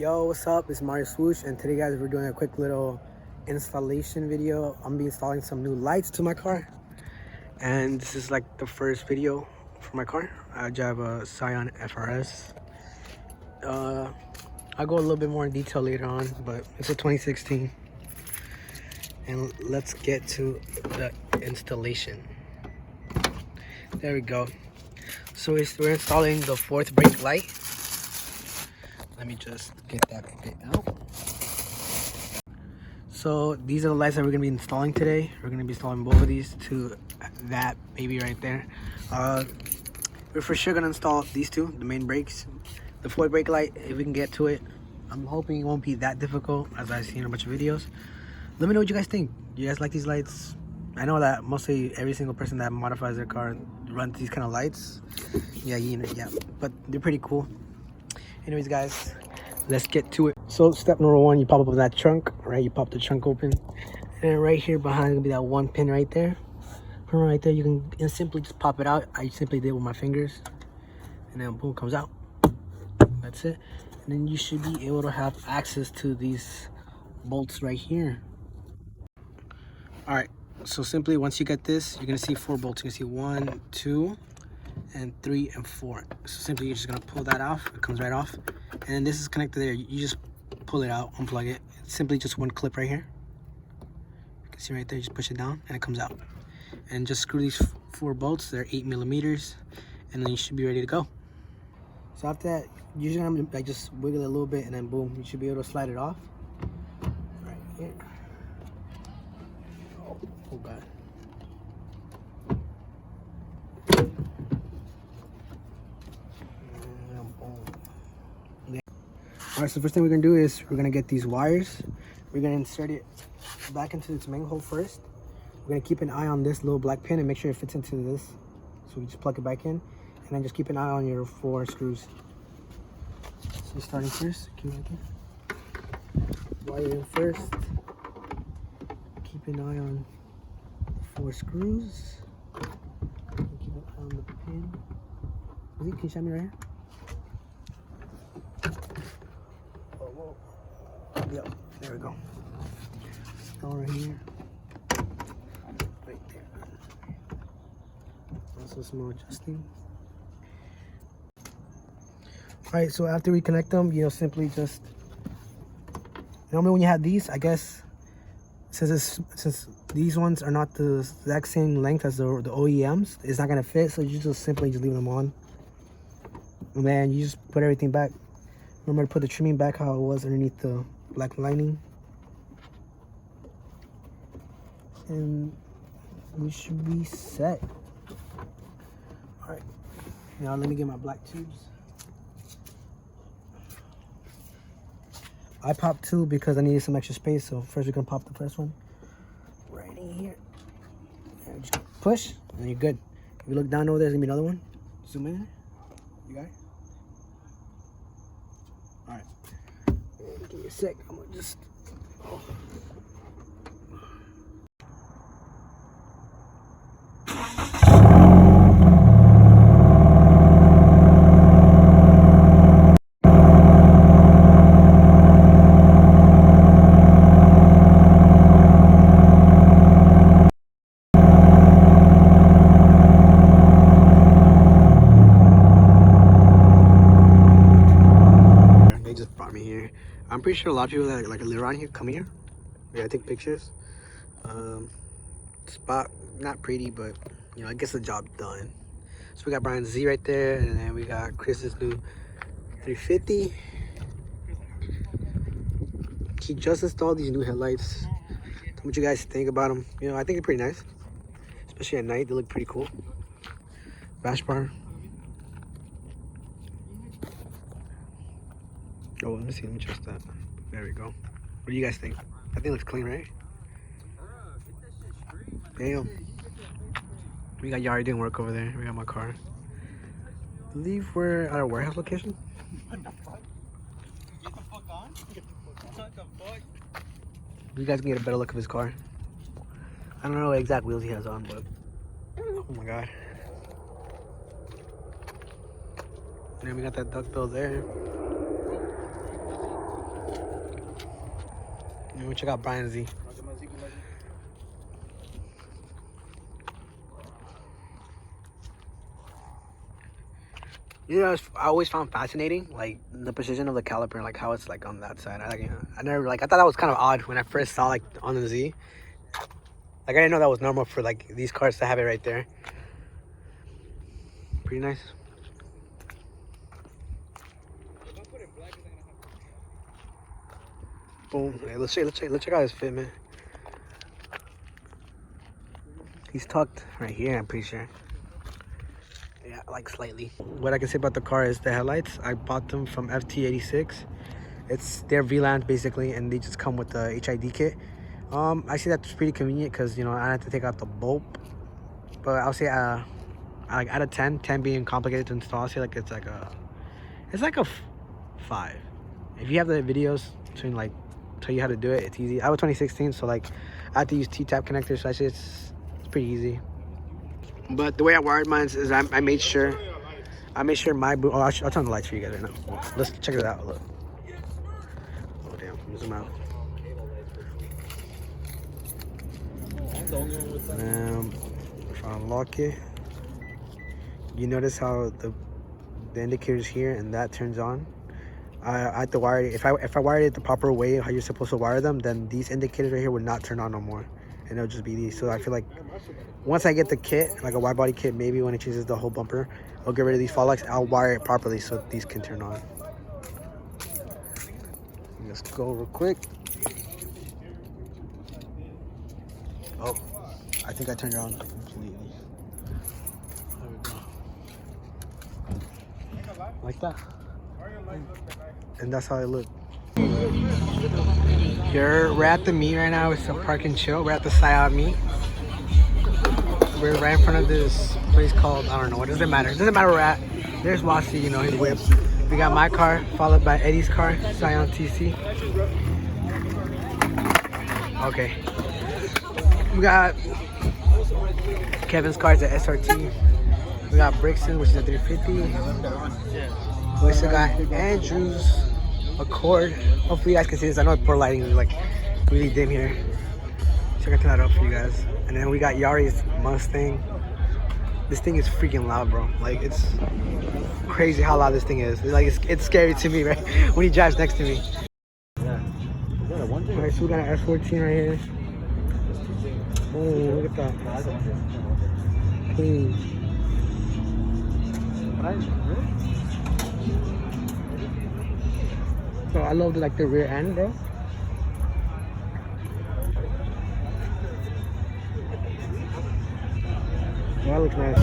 Yo, what's up? It's Mario Swoosh, and today, guys, we're doing a quick little installation video. I'm be installing some new lights to my car, and this is like the first video for my car. I drive a Scion FRS. I'll go a little bit more in detail later on, but it's a 2016. And let's get to the installation. There we go. So we're installing the fourth brake light. Let me just get that bit out. So these are the lights that we're gonna be installing today. We're gonna be installing both of these to that baby right there. We're for sure gonna install these two, the main brakes. The fourth brake light, if we can get to it. I'm hoping it won't be that difficult, as I've seen a bunch of videos. Let me know what you guys think. Do you guys like these lights? I know that mostly every single person that modifies their car runs these kind of lights. Yeah, but they're pretty cool. Anyways, guys, let's get to it. So step number one, you pop up that trunk, right? You pop the trunk open, and right here behind is gonna be that one pin right there. Pin right there, you can simply just pop it out. I simply did with my fingers, and then boom, comes out. That's it. And then you should be able to have access to these bolts right here. All right, so simply once you get this, you're gonna see 4 bolts. You're gonna see 1, 2, and 3 and 4. So simply you're just gonna pull that off. It comes right off, and then this is connected there. You just pull it out, unplug it. It's simply just one clip right here. You can see right there. You just push it down and it comes out. And just screw these 4 bolts. They're 8 millimeters, and then you should be ready to go. So after that, you're just gonna like just wiggle it a little bit, and then boom, you should be able to slide it off right here. Oh god. All right, so the first thing we're gonna do is we're gonna get these wires. We're gonna insert it back into its main hole first. We're gonna keep an eye on this little black pin and make sure it fits into this. So we just plug it back in, and then just keep an eye on your 4 screws. So starting first, keep it wire in first. Keep an eye on the 4 screws. Keep an eye on the pin. Can you show me right here? Yep, there we go. Install right here. Right there. Also small adjusting. Alright, so after we connect them, simply just normally when you have these, I guess since these ones are not the exact same length as the OEMs, it's not gonna fit, so you just simply leave them on. And then you just put everything back. Remember to put the trimming back how it was underneath the black lining, and we should be set. All right, now let me get my black tubes. I popped 2 because I needed some extra space, so first we're gonna pop the first one right in here, and just push, and you're good. If you look down over there, there's gonna be another one. Zoom in. You got it? All right. Give me a sec. I'm gonna just. They just brought me here. I'm pretty sure a lot of people that like live around here come here. Yeah, I take pictures. Spot not pretty, but I guess the job done. So we got Brian's Z right there, and then we got Chris's new 350. He just installed these new headlights. Tell me what you guys think about them. I think they're pretty nice, especially at night. They look pretty cool. Bash bar. Oh, let me see. Let me adjust that. There we go. What do you guys think? I think it looks clean, right? Damn. We got Yari doing work over there. We got my car. I believe we're at our warehouse location. What the fuck? Get the fuck on? What the fuck? You guys can get a better look of his car. I don't know what exact wheels he has on, but oh my god. And then we got that duckbill there. Let me check out Brian Z. You know, I always found fascinating, like the precision of the caliper, and like how it's like on that side. I never I thought that was kind of odd when I first saw like on the Z. Like I didn't know that was normal for like these cars to have it right there. Pretty nice. Boom. Hey, let's check out his fit, man. He's tucked right here, I'm pretty sure. Yeah, like slightly. What I can say about the car is the headlights. I bought them from FT86. It's their VLANs basically, and they just come with the HID kit. I see that's pretty convenient because, you know, I have to take out the bulb. But I'll say like out of 10, 10 being complicated to install, I'll say like it's like a 5. If you have the videos to like tell you how to do it, it's easy. I have a 2016, so like I have to use T-tap connectors, so I say it's pretty easy. But the way I wired mine is I made sure my boot. Oh, I'll turn on the lights for you guys right now. Let's check it out. Look. Oh damn! Let me zoom out. If I unlock it, you notice how the indicators here and that turns on. I have to wire it. If I wired it the proper way, how you're supposed to wire them, then these indicators right here would not turn on no more, and it'll just be these. So I feel like once I get the kit, like a wide body kit, maybe when it changes the whole bumper, I'll get rid of these fog lights. I'll wire it properly so these can turn on. Let's go real quick. Oh, I think I turned it on completely. There we go. Like that. And that's how it looked. We're at the meet right now. It's a park and chill. We're at the Sayad meet. We're right in front of this place called, I don't know, what does it matter? It doesn't matter where we're at. There's Wasi, you know, his whip. We got my car, followed by Eddie's car, Scion TC. Okay. We got Kevin's car, it's a SRT. We got Brixton, which is a 350. We also got Andrew's Accord. Hopefully you guys can see this. I know it's poor lighting, it's like really dim here. So I can turn that up for you guys. And then we got Yari's Mustang. This thing is freaking loud, bro. Like, it's crazy how loud this thing is. Like, it's scary to me, right? When he drives next to me. Yeah. Alright, so we got an S14 right here. Oh, look at that. Clean. So I love like the rear end, bro. That looks nice.